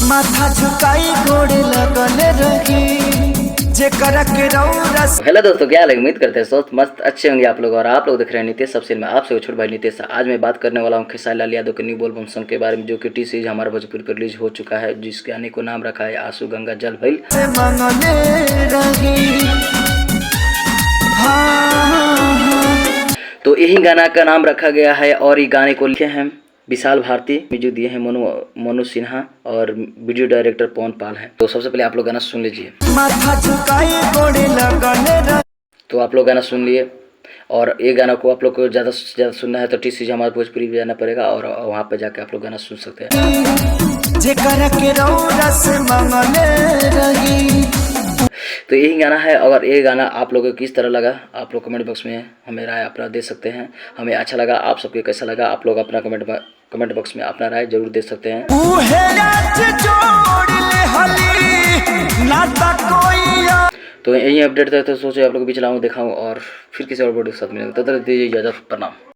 माथा झुकाई गोड़े लगल रही जेकरा के रौरस। हेलो दोस्तों, क्या हाल है? उम्मीद करते हैं स्वस्थ मस्त अच्छे होंगे आप लोग। और आप लोग देख रहे हैं नीतीश सबसे में आपसे छोटे भाई नीतीश। आज मैं बात करने वाला हूँ खेसारी लाल यादव के न्यू एल्बम सॉन्ग के बारे में, जो कि टी सीरीज हमारे भोजपुरी पर रिलीज हो चुका है, जिसके आने को नाम रखा है आंसू गंगा जल भइल। तो यही गाना का नाम रखा गया है और ये गाने को लिखे हैं विशाल भारती, म्यूजिक दिए हैं मनु सिन्हा और वीडियो डायरेक्टर पवन पाल है। तो सबसे पहले आप लोग गाना सुन लीजिए। तो आप लोग गाना सुन लिए, और ये गाना को आप लोग को ज़्यादा से ज़्यादा सुनना है तो टी सीरीज हमारे भोजपुरी भी जाना पड़ेगा, और वहाँ पे जाके आप लोग गाना सुन सकते हैं। तो यही गाना है। अगर ये गाना आप लोगों को किस तरह लगा, आप लोग कमेंट बॉक्स में हमें राय अपना दे सकते हैं। हमें अच्छा लगा, आप सबके कैसा लगा, आप लोग अपना कमेंट बॉक्स में अपना राय जरूर दे सकते हैं। तो यही अपडेट था, तो सोचे आप लोग भी चलाऊँ दिखाऊँ और फिर किसी और वीडियो के साथ मिलेंगे। तब तक दीजिए इजाजत, प्रणाम।